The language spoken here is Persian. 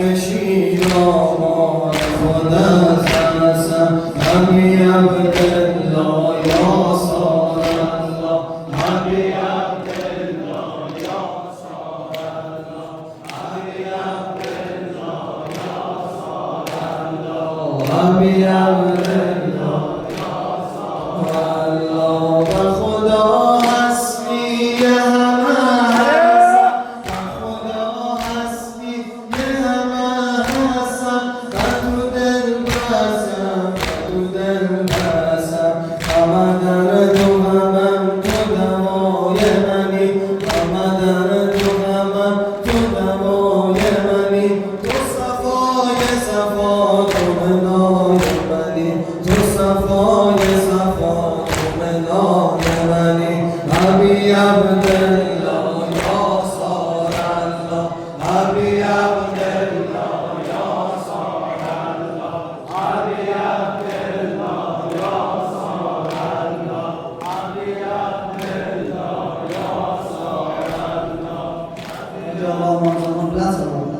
نشین آمان خدا سرسم همی عبدالله یا سار الله همی عبدالله یا سار الله همی عبدالله یا سار الله همی عبدالله یا سار الله و خدا حسبی همه هستم و خدا حسبی همه هستم و تو دل بسم و تو دل بسم همه در تو همم تو دوای منی همه در تو همم تو دوای منی تو صفای صفا تو منای منی تو صفای صفا تو منای منی همی عبدالله یا سار الله همی عبدالله یا سار الله همی عبدالله یا سار الله همی عبدالله یا سار الله.